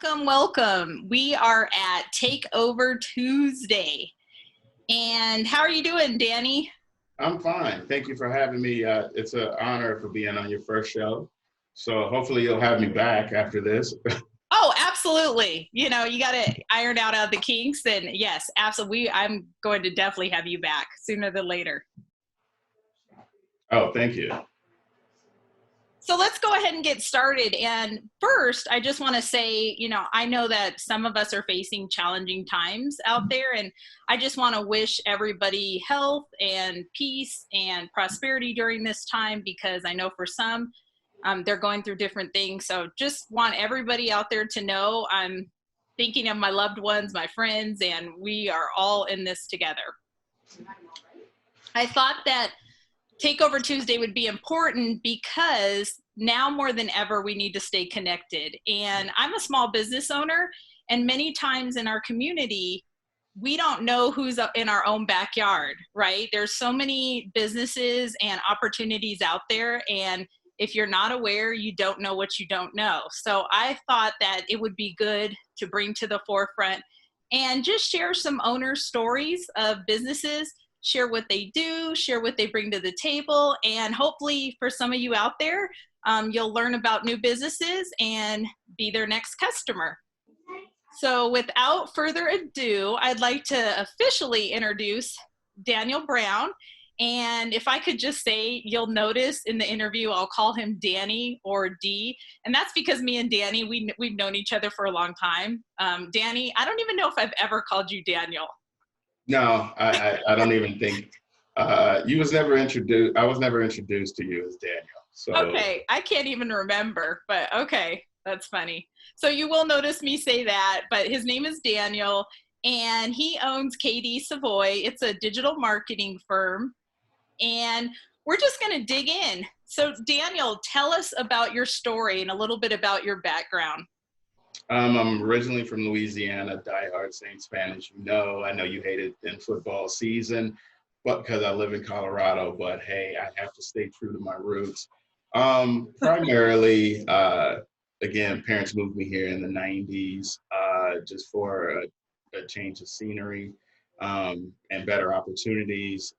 Welcome, welcome. We are at Takeover Tuesday. And how are you doing, Danny? I'm fine. Thank you for having me. It's an honor for being on your first show. So hopefully you'll have me back after this. Oh, absolutely. You got to iron out the kinks. And yes, absolutely. I'm going to definitely have you back sooner than later. Oh, thank you. So let's go ahead and get started. And first, I just want to say, I know that some of us are facing challenging times out there, and I just want to wish everybody health and peace and prosperity during this time, because I know for some, they're going through different things. So just want everybody out there to know I'm thinking of my loved ones, my friends, and we are all in this together. I thought that Takeover Tuesday would be important because now more than ever, we need to stay connected. And I'm a small business owner, and many times in our community, we don't know who's in our own backyard, right? There's so many businesses and opportunities out there. And if you're not aware, you don't know what you don't know. So I thought that it would be good to bring to the forefront and just share some owner stories of businesses, share what they do, share what they bring to the table, and hopefully for some of you out there, you'll learn about new businesses and be their next customer. So without further ado, I'd like to officially introduce Daniel Brown. And if I could just say, you'll notice in the interview, I'll call him Danny or D. And that's because me and Danny, we've known each other for a long time. Danny, I don't even know if I've ever called you Daniel. No, I don't even think you was never introduced. I was never introduced to you as Daniel. So Okay, I can't even remember, but okay, that's funny. So you will notice me say that, but his name is Daniel, and he owns Kaydee Savoy. It's a digital marketing firm, and we're just going to dig in. So Daniel, tell us about your story and a little bit about your background. I'm originally from Louisiana, diehard Saints fan, as you know. I know you hate it in football season, but because I live in Colorado. But hey, I have to stay true to my roots. Primarily, again, parents moved me here in the 90s just for a change of scenery and better opportunities.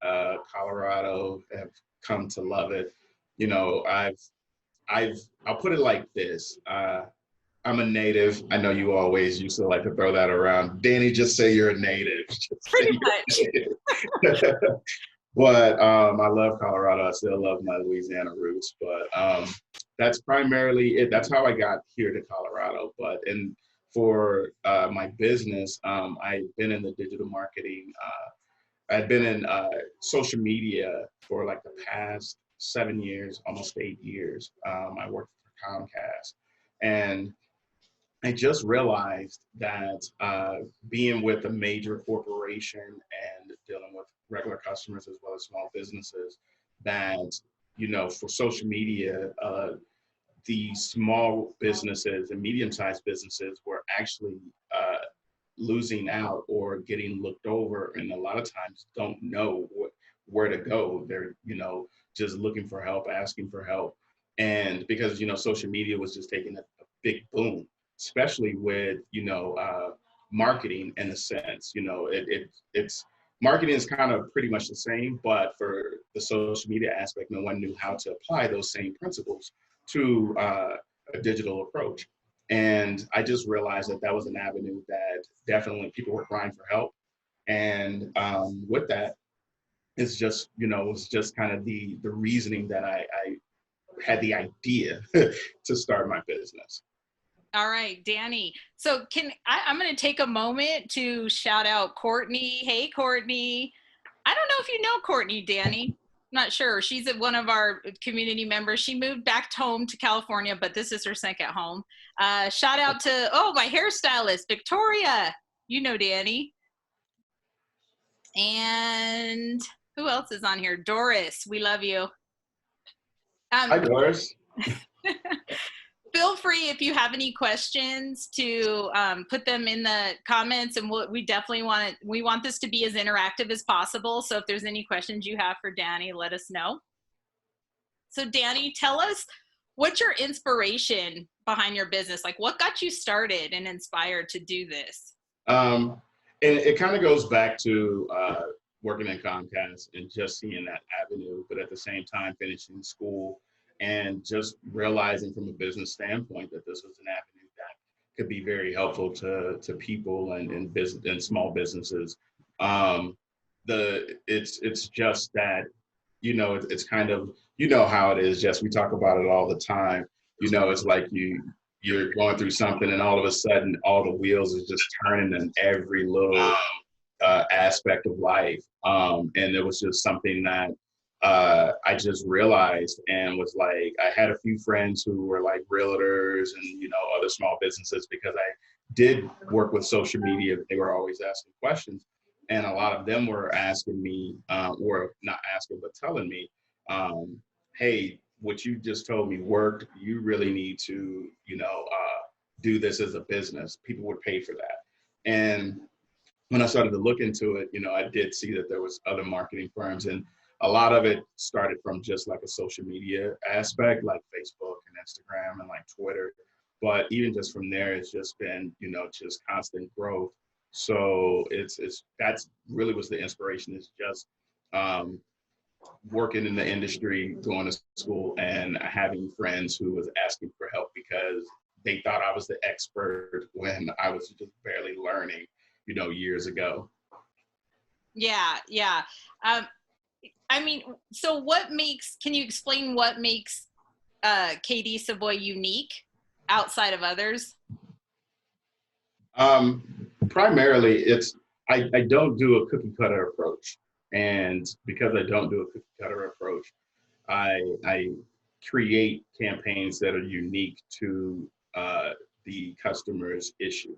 Colorado have come to love it. You know, I'll put it like this. I'm a native. I know you always used to like to throw that around. Danny, just say you're a native. Pretty much. But I love Colorado. I still love my Louisiana roots. But that's primarily it. That's how I got here to Colorado. But for my business, I've been in the digital marketing. I've been in social media for like the past 7 years, almost 8 years. I worked for Comcast. And I just realized that being with a major corporation and dealing with regular customers as well as small businesses, that, for social media, the small businesses and medium-sized businesses were actually losing out or getting looked over, and a lot of times don't know where to go. They're, just looking for help, asking for help. And because, social media was just taking a big boom, especially with, marketing in a sense. It's marketing is kind of pretty much the same, but for the social media aspect, no one knew how to apply those same principles to a digital approach. And I just realized that was an avenue that definitely people were crying for help. And with that, it's just, it's just kind of the reasoning that I had the idea to start my business. All right, Danny. So I'm going to take a moment to shout out Courtney. Hey, Courtney. I don't know if you know Courtney, Danny. I'm not sure. She's one of our community members. She moved back home to California, but this is her second home. Shout out to, my hairstylist, Victoria. You know Danny. And who else is on here? Doris, we love you. Hi, Doris. Feel free, if you have any questions, to put them in the comments, and we definitely want this to be as interactive as possible. So if there's any questions you have for Danny, let us know. So Danny, tell us, what's your inspiration behind your business? Like, what got you started and inspired to do this? Um, and it kind of goes back to working in Comcast and just seeing that avenue, but at the same time finishing school and just realizing from a business standpoint that this was an avenue that could be very helpful to people and business and small businesses. It's just that, it's kind of, how it is. Just we talk about it all the time. It's like you're going through something and all of a sudden all the wheels is just turning in every little aspect of life. And it was just something that I just realized and was like, I had a few friends who were like realtors and, other small businesses because I did work with social media. They were always asking questions. And a lot of them were asking me, or not asking, but telling me, hey, what you just told me worked. You really need to, do this as a business. People would pay for that. And when I started to look into it, I did see that there was other marketing firms, and a lot of it started from just like a social media aspect, like Facebook and Instagram and like Twitter. But even just from there, it's just been, just constant growth. So that's really was the inspiration, is just working in the industry, going to school, and having friends who was asking for help because they thought I was the expert when I was just barely learning, years ago. Yeah, yeah. I mean, so can you explain what makes Kaydee Savoy unique outside of others? Primarily, I don't do a cookie cutter approach. And because I don't do a cookie cutter approach, I create campaigns that are unique to the customer's issue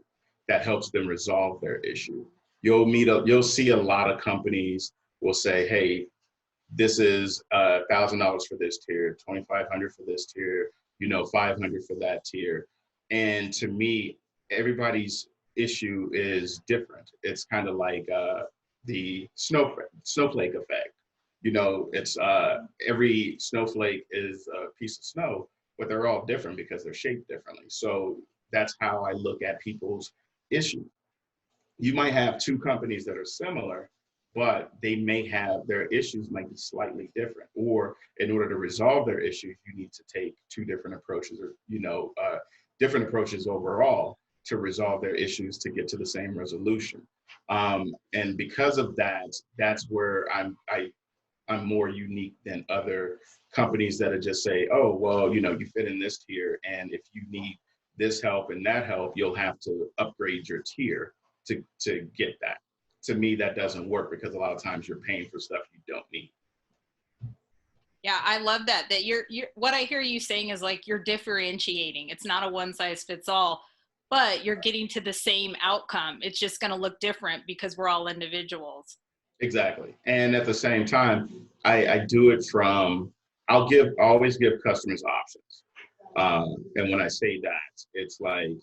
that helps them resolve their issue. You'll see a lot of companies will say, hey, this is $1,000 for this tier, $2,500 for this tier, $500 for that tier. And to me, everybody's issue is different. It's kind of like the snowflake effect. It's every snowflake is a piece of snow, but they're all different because they're shaped differently. So that's how I look at people's issues. You might have two companies that are similar, but they may have their issues might be slightly different. Or in order to resolve their issues, you need to take two different approaches, or different approaches overall to resolve their issues to get to the same resolution. And because of that, that's where I'm more unique than other companies that are just say, oh, well, you fit in this tier, and if you need this help and that help, you'll have to upgrade your tier to get that. To me, that doesn't work because a lot of times you're paying for stuff you don't need. Yeah, I love that. That you're what I hear you saying is like you're differentiating. It's not a one size fits all, but you're getting to the same outcome. It's just going to look different because we're all individuals. Exactly. And at the same time, I do it from, I always give customers options. And when I say that, it's like,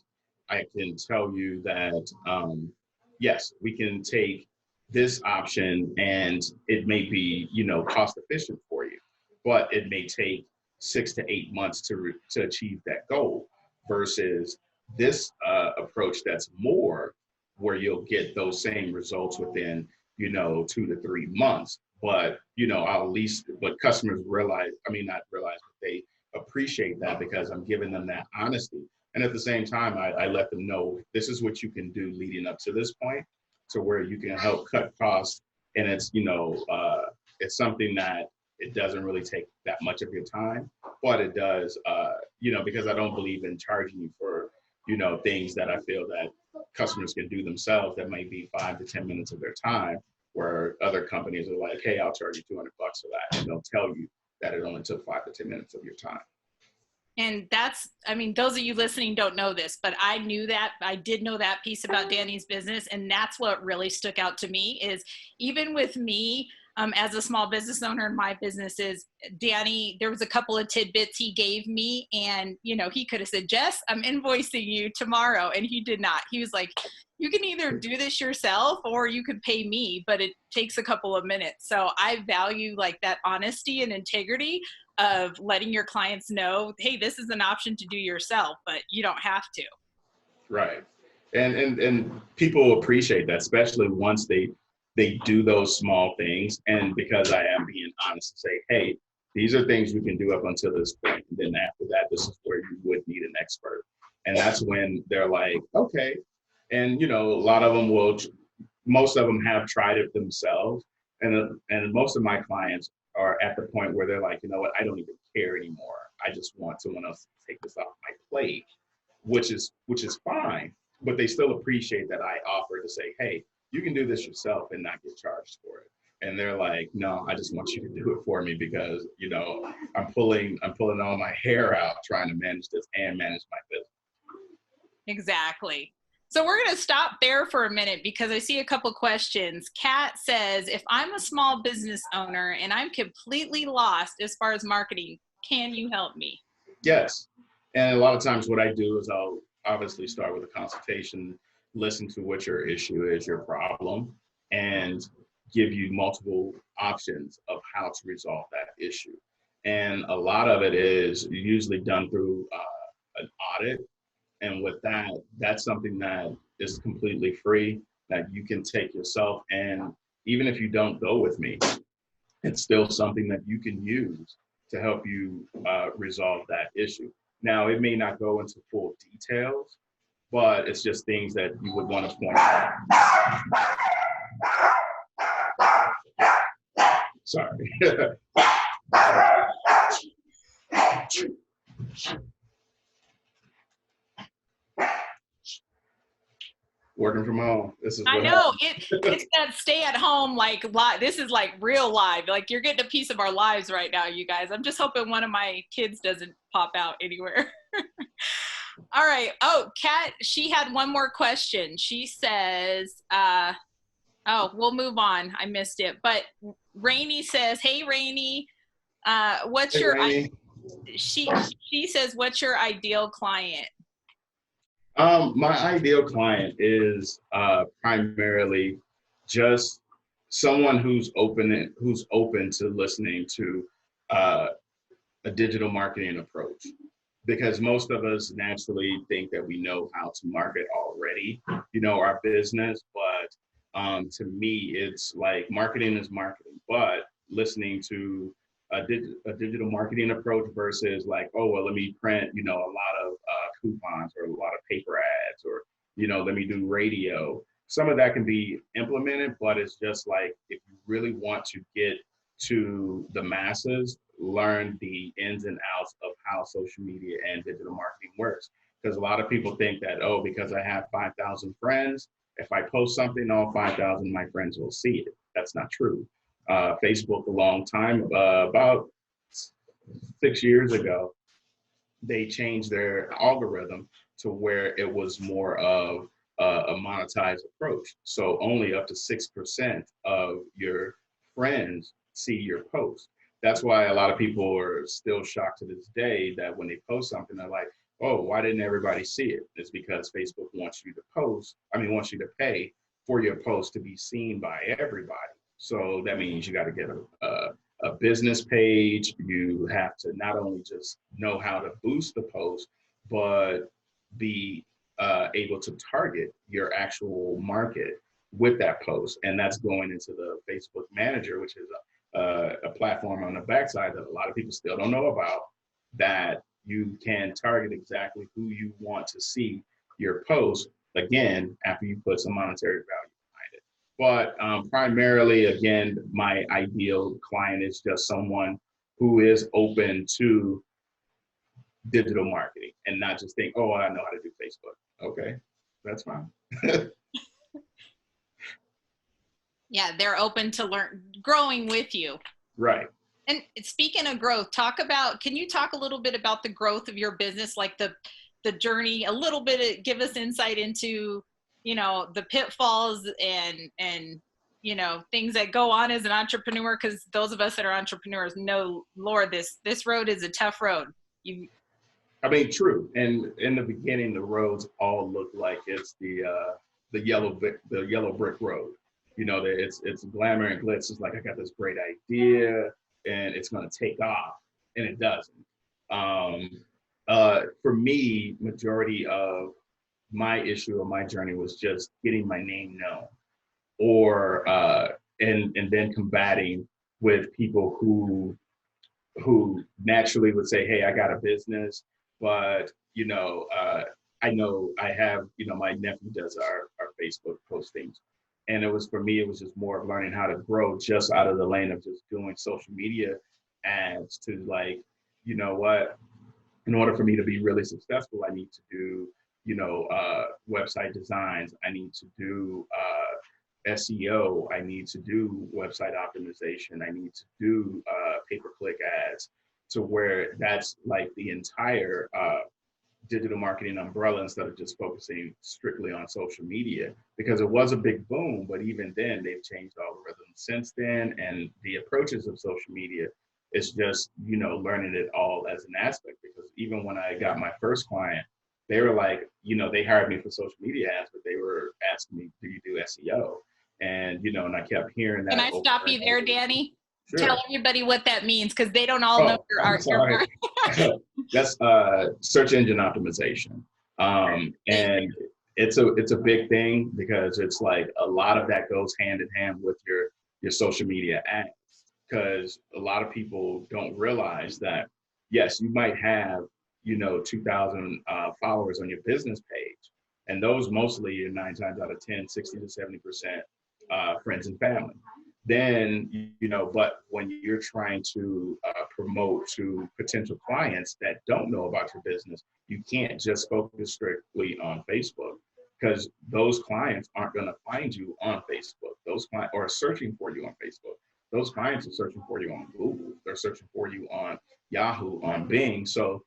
I can tell you that, yes, we can take this option and it may be, cost efficient for you, but it may take 6 to 8 months to achieve that goal versus this approach that's more where you'll get those same results within, 2 to 3 months. But, I'll at least, but customers realize, I mean, not realize, but they appreciate that because I'm giving them that honesty. And at the same time, I let them know this is what you can do leading up to this point to where you can help cut costs. And it's, it's something that it doesn't really take that much of your time, but it does, because I don't believe in charging you for, things that I feel that customers can do themselves that might be 5 to 10 minutes of their time, where other companies are like, hey, I'll charge you $200 for that. And they'll tell you that it only took 5 to 10 minutes of your time. And that's, I mean, those of you listening don't know this, but I knew that. I did know that piece about Danny's business. And that's what really stuck out to me is even with me, as a small business owner in my businesses, Danny, there was a couple of tidbits he gave me and, he could have said, Jess, I'm invoicing you tomorrow. And he did not. He was like, you can either do this yourself or you could pay me, but it takes a couple of minutes. So I value like that honesty and integrity of letting your clients know, hey, this is an option to do yourself, but you don't have to. Right. And people appreciate that, especially once they do those small things. And because I am being honest to say, hey, these are things we can do up until this point. And then after that, this is where you would need an expert. And that's when they're like, okay. And, you know, a lot of them most of them have tried it themselves. And most of my clients are at the point where they're like, you know what, I don't even care anymore. I just want someone else to take this off my plate, which is fine. But they still appreciate that I offer to say, hey, you can do this yourself and not get charged for it. And they're like, no, I just want you to do it for me because, you know, I'm pulling all my hair out trying to manage this and manage my business. Exactly. So we're going to stop there for a minute because I see a couple questions. Kat says, if I'm a small business owner and I'm completely lost as far as marketing, can you help me? Yes. And a lot of times what I do is I'll obviously start with a consultation, listen to what your issue is, your problem, and give you multiple options of how to resolve that issue. And a lot of it is usually done through an audit. And with that, that's something that is completely free that you can take yourself. And even if you don't go with me, it's still something that you can use to help you resolve that issue. Now, it may not go into full details, but it's just things that you would want to point out. Sorry. Working from home. This is what I know happens. it's that stay at home, like live. This is like real live. Like you're getting a piece of our lives right now, you guys. I'm just hoping one of my kids doesn't pop out anywhere. All right. Oh, Kat, she had one more question. She says, we'll move on. I missed it. But Rainey says, hey, Rainey, what's Hey, your, Rainey. she says, what's your ideal client? My ideal client is primarily just someone who's open to listening to a digital marketing approach. Because most of us naturally think that we know how to market already, you know, our business. But to me, it's like marketing is marketing, but listening to a digital marketing approach versus like, oh, well, let me print, you know, a lot of coupons or a lot of paper ads, or, you know, let me do radio. Some of that can be implemented, but it's just like, if you really want to get to the masses, learn the ins and outs of how social media and digital marketing works. Because a lot of people think that, oh, because I have 5,000 friends, if I post something, all 5,000 of my friends will see it. That's not true. Facebook, a long time, about 6 years ago, they changed their algorithm to where it was more of a monetized approach. So only up to 6% of your friends see your post. That's why a lot of people are still shocked to this day that when they post something, they're like, oh, why didn't everybody see it? It's because Facebook wants you to pay for your post to be seen by everybody. So that means you got to get a business page. You have to not only just know how to boost the post, but be able to target your actual market with that post. And that's going into the Facebook Manager, which is a platform on the backside that a lot of people still don't know about, that you can target exactly who you want to see your post, again, after you put some monetary value behind it. But primarily, again, my ideal client is just someone who is open to digital marketing and not just think, oh, I know how to do Facebook. Okay, that's fine. Yeah, they're open to growing with you. Right. And speaking of growth, can you talk a little bit about the growth of your business, like the journey, a little bit, give us insight into, you know, the pitfalls and, you know, things that go on as an entrepreneur, because those of us that are entrepreneurs know, Lord, this road is a tough road. I mean, true. And in the beginning, the roads all look like it's the yellow brick road. You know, that it's glamour and glitz. It's like, I got this great idea and it's going to take off. and it doesn't. Um, for me, majority of my issue or my journey was just getting my name known, or and then combating with people who naturally would say, hey, I got a business, but I know I have, my nephew does our Facebook postings. And it was, for me, it was just more of learning how to grow just out of the lane of just doing social media ads to, like, you know what, in order for me to be really successful, I need to do, website designs. I need to do SEO. I need to do website optimization. I need to do pay-per-click ads, to where that's like the entire digital marketing umbrella, instead of just focusing strictly on social media, because it was a big boom. But even then, they've changed algorithms since then, and the approaches of social media is just, learning it all as an aspect. Because even when I got my first client, they were like, they hired me for social media ads, but they were asking me, do you do SEO? And, and I kept hearing that. Can I stop you there, over. Danny? Sure. Tell everybody what that means, because they don't all know your I'm art. sorry. That's search engine optimization. And it's a big thing, because it's like a lot of that goes hand in hand with your social media ads, because a lot of people don't realize that, yes, you might have, 2,000 followers on your business page, and those mostly are 9 times out of 10, 60 to 70% friends and family. Then, but when you're trying to promote to potential clients that don't know about your business, you can't just focus strictly on Facebook, because those clients aren't going to find you on Facebook. Those clients are searching for you on Facebook. Those clients are searching for you on Google. They're searching for you on Yahoo, on Bing. So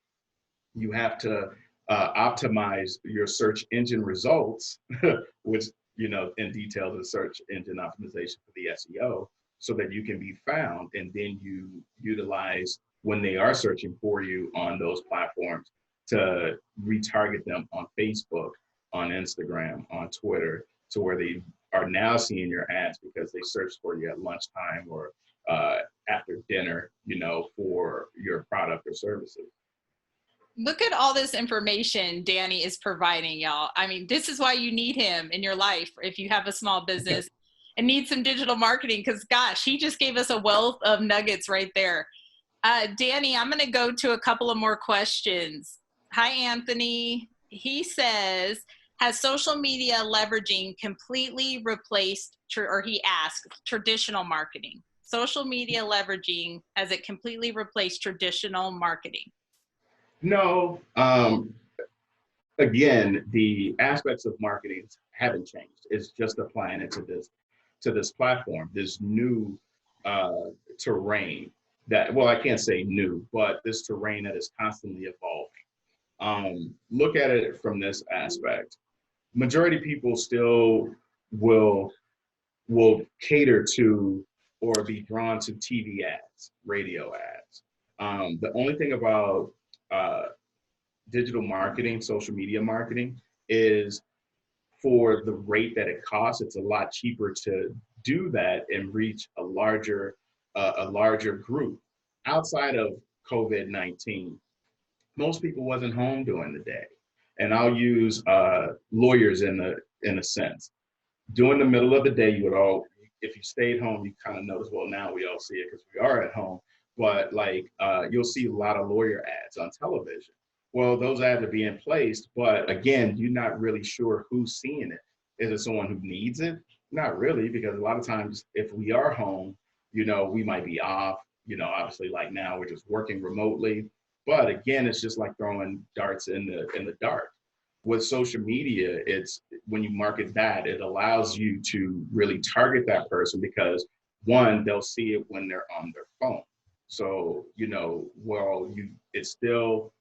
you have to optimize your search engine results, which, in detail, the search engine optimization for the SEO, so that you can be found. And then you utilize, when they are searching for you on those platforms, to retarget them on Facebook, on Instagram, on Twitter, to where they are now seeing your ads because they searched for you at lunchtime or after dinner, for your product or services. Look at all this information Danny is providing, y'all. I mean, this is why you need him in your life if you have a small business and need some digital marketing, because gosh, he just gave us a wealth of nuggets right there. Danny, I'm going to go to a couple of more questions. Hi, Anthony. He says, has social media leveraging completely replaced, or he asked, traditional marketing? Social media leveraging, has it completely replaced traditional marketing? No. Again, the aspects of marketing haven't changed. It's just applying it to this platform, this new terrain that, well, I can't say new, but this terrain that is constantly evolving. Look at it from this aspect. Majority of people still will cater to or be drawn to TV ads, radio ads. The only thing about digital marketing, social media marketing, is for the rate that it costs, it's a lot cheaper to do that and reach a larger group. Outside of COVID-19, most people wasn't home during the day. And I'll use lawyers in a sense. During the middle of the day, if you stayed home, you kind of notice, well, now we all see it because we are at home, but like you'll see a lot of lawyer ads on television. Well, those ads are being placed, but again, you're not really sure who's seeing it. Is it someone who needs it? Not really, because a lot of times if we are home, we might be off, obviously, like now we're just working remotely. But again, it's just like throwing darts in the dark. With social media, it's when you market that, it allows you to really target that person, because one, they'll see it when they're on their phone. So, it's still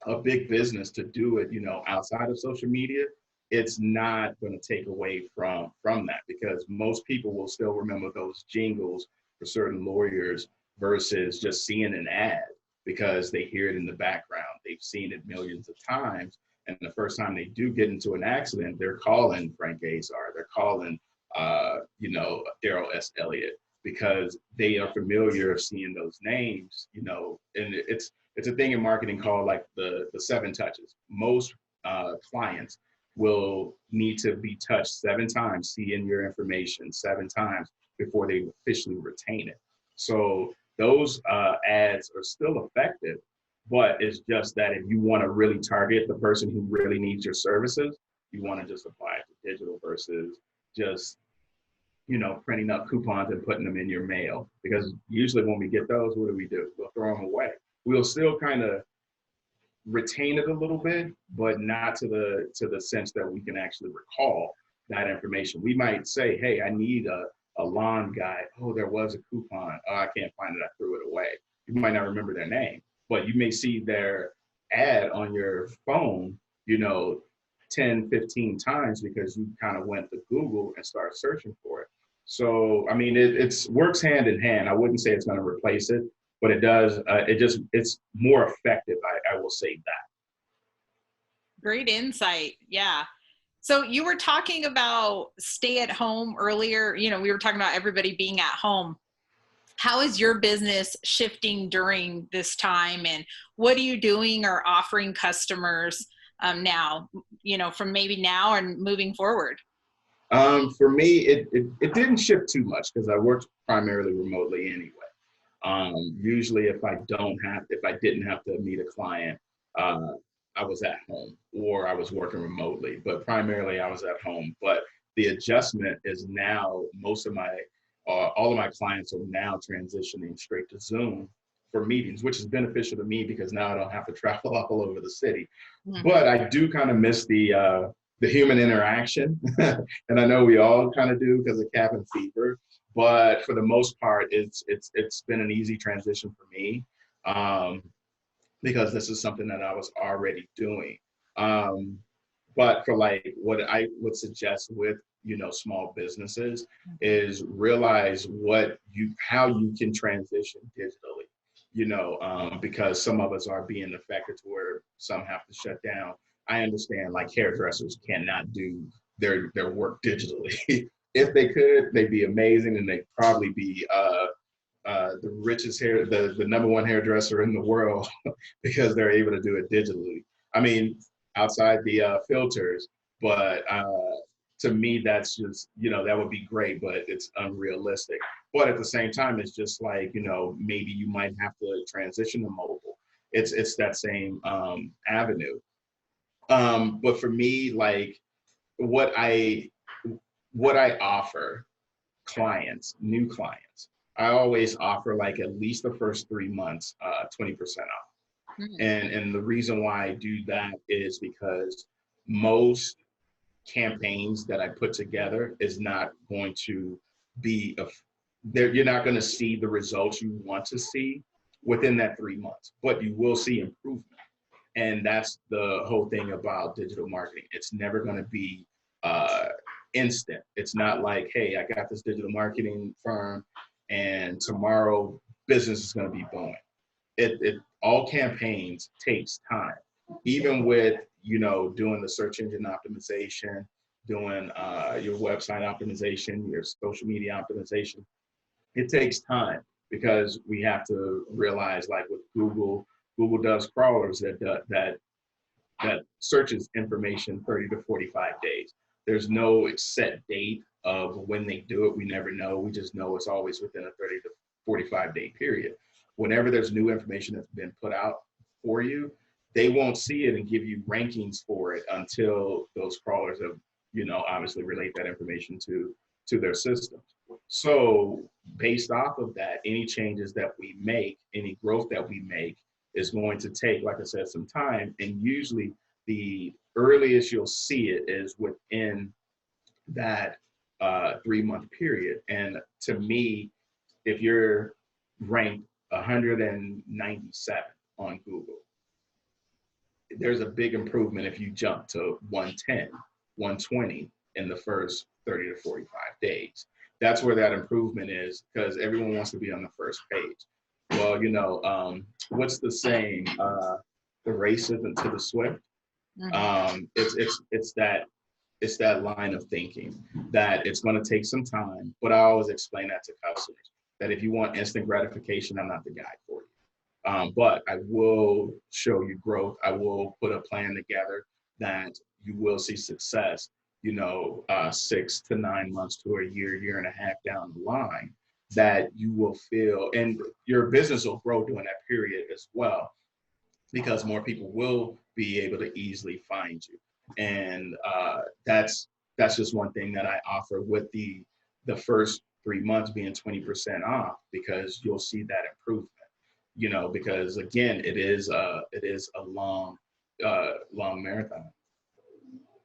a big business to do it, outside of social media. It's not going to take away from that, because most people will still remember those jingles for certain lawyers versus just seeing an ad, because they hear it in the background. They've seen it millions of times. And the first time they do get into an accident, they're calling Frank Azar, they're calling, Daryl S. Elliott. because they are familiar of seeing those names, you know, and it's a thing in marketing called like the 7 touches. Most clients will need to be touched 7 times, seeing your information 7 times before they officially retain it. So those ads are still effective, but it's just that if you want to really target the person who really needs your services, you want to just apply it to digital versus just, you know, printing up coupons and putting them in your mail. Because usually when we get those, what do? We'll throw them away. We'll still kind of retain it a little bit, but not to the sense that we can actually recall that information. We might say, hey, I need a lawn guy. Oh, there was a coupon. Oh, I can't find it. I threw it away. You might not remember their name, but you may see their ad on your phone, you know, 10, 15 times because you kind of went to Google and started searching for it. So, I mean, it's works hand in hand. I wouldn't say it's going to replace it, but it does. It's more effective. I will say that. Great insight. Yeah. So you were talking about stay at home earlier. You know, we were talking about everybody being at home. How is your business shifting during this time, and what are you doing or offering customers now, you know, from maybe now and moving forward? For me, it didn't shift too much because I worked primarily remotely anyway. Usually if I didn't have to meet a client, I was at home or I was working remotely, but primarily I was at home. But the adjustment is now all of my clients are now transitioning straight to Zoom for meetings, which is beneficial to me because now I don't have to travel all over the city. Mm-hmm. But I do kind of miss the human interaction. And I know we all kind of do because of cabin fever. But for the most part, it's been an easy transition for me because this is something that I was already doing. But for like what I would suggest with, you know, small businesses is realize how you can transition digitally, you know, because some of us are being affected to where some have to shut down. I understand like hairdressers cannot do their work digitally. If they could, they'd be amazing, and they'd probably be the richest the number one hairdresser in the world because they're able to do it digitally. I mean, outside the filters, but to me, that's just, you know, that would be great, but it's unrealistic. But at the same time, it's just like, you know, maybe you might have to transition to mobile. It's that same avenue. But for me, like what I offer clients, new clients, I always offer like at least the first 3 months, 20% off. Mm-hmm. And the reason why I do that is because most campaigns that I put together is not going to be you're not going to see the results you want to see within that 3 months, but you will see improvement. And that's the whole thing about digital marketing. It's never going to be instant. It's not like, hey, I got this digital marketing firm and tomorrow business is going to be booming. All campaigns takes time. Even with, you know, doing the search engine optimization, doing your website optimization, your social media optimization, it takes time because we have to realize, like with Google does crawlers that searches information 30 to 45 days. There's no set date of when they do it. We never know. We just know it's always within a 30 to 45 day period. Whenever there's new information that's been put out for you, they won't see it and give you rankings for it until those crawlers have, you know, obviously relate that information to their systems. So based off of that, any changes that we make, any growth that we make is going to take, like I said, some time. And usually the earliest you'll see it is within that 3 month period. And to me, if you're ranked 197 on Google, there's a big improvement if you jump to 110, 120 in the first 30 to 45 days. That's where that improvement is, because everyone wants to be on the first page. Well, you know, what's the saying? The race isn't to the swift. Mm-hmm. It's that line of thinking that it's going to take some time, but I always explain that to customers. that if you want instant gratification, I'm not the guy for you. But I will show you growth. I will put a plan together that you will see success, 6 to 9 months to a year and a half down the line, that you will feel, and your business will grow during that period as well, because more people will be able to easily find you. And that's just one thing that I offer, with the first 3 months being 20% off, because you'll see that improvement, because again, it is a long marathon.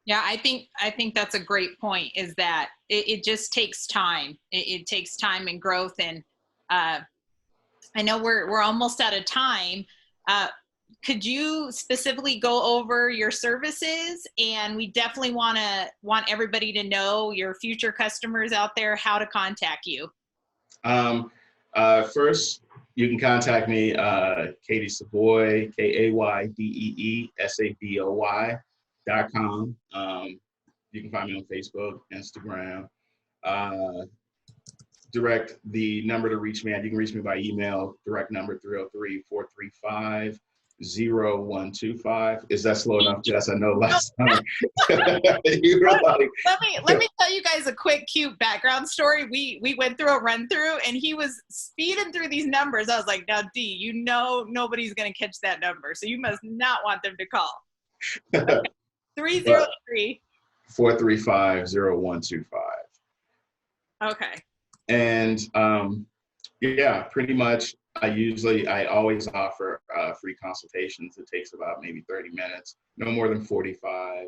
Yeah, I think that's a great point, is that it just takes time. It takes time and growth. And I know we're almost out of time. Could you specifically go over your services? And we definitely want everybody to know, your future customers out there, how to contact you. First, you can contact me, Kaydee Savoy, KAYDEESAVOY.com. You can find me on Facebook, Instagram. The number to reach me at, you can reach me by email, direct number 303-435-0125. Is that slow enough, Jess? I know last time. Let me tell you guys a quick, cute background story. We went through a run through, and he was speeding through these numbers. I was like, now D, nobody's gonna catch that number, so you must not want them to call. Okay. 303-435-0125. Okay. And yeah, pretty much I always offer free consultations. It takes about maybe 30 minutes, no more than 45,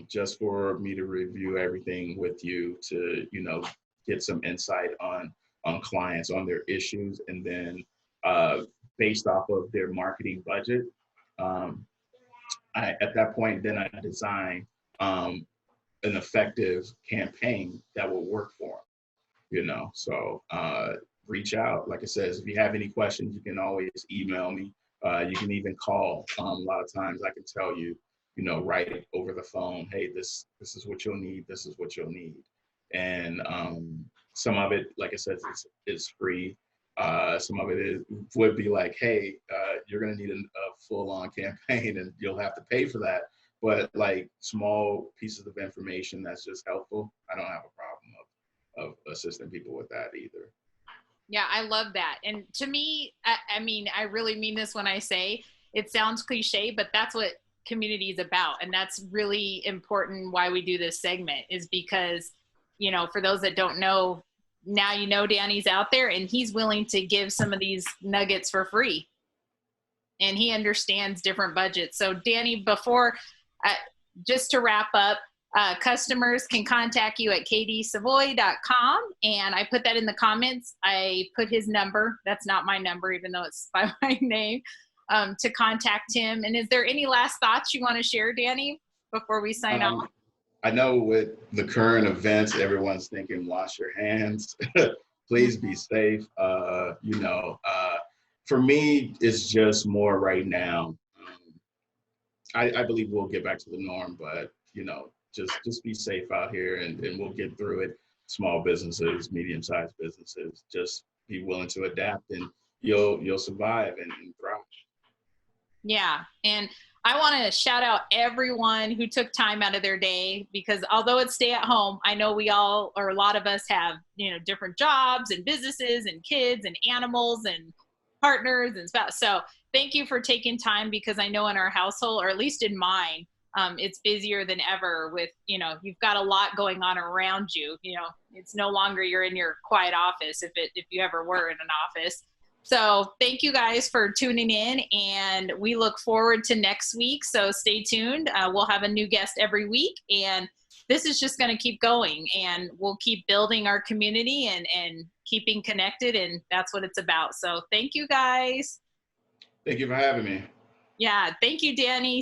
just for me to review everything with you, to, get some insight on clients, on their issues. And then based off of their marketing budget, at that point, then I design an effective campaign that will work for them. So reach out. Like I said, if you have any questions, you can always email me. You can even call. A lot of times I can tell you, right over the phone, hey, this is what you'll need. This is what you'll need. And some of it, like I said, is free. Some of it would be like, hey, you're going to need a full-on campaign, and you'll have to pay for that. But like small pieces of information that's just helpful, I don't have a problem of assisting people with that either. Yeah, I love that. And to me, I mean, I really mean this when I say, it sounds cliche, but that's what community is about. And that's really important why we do this segment, is because, for those that don't know, now Danny's out there, and he's willing to give some of these nuggets for free. And he understands different budgets. So Danny, just to wrap up, customers can contact you at kaydeesavoy.com, and I put that in the comments. I put his number. That's not my number, even though it's by my name, to contact him. And is there any last thoughts you want to share, Danny, before we sign off? I know with the current events, everyone's thinking, wash your hands. Please be safe. For me, it's just more right now. I believe we'll get back to the norm, but, just be safe out here, and we'll get through it. Small businesses, medium-sized businesses, just be willing to adapt, and you'll survive and thrive. Yeah. And I want to shout out everyone who took time out of their day, because although it's stay at home, I know we all, or a lot of us, have, different jobs and businesses and kids and animals and partners and spouse. So thank you for taking time, because I know in our household, or at least in mine, it's busier than ever with, you've got a lot going on around you. It's no longer you're in your quiet office, if you ever were in an office. So thank you guys for tuning in, and we look forward to next week. So stay tuned. We'll have a new guest every week, and this is just going to keep going, and we'll keep building our community and keeping connected. And that's what it's about. So thank you guys. Thank you for having me. Yeah. Thank you, Danny.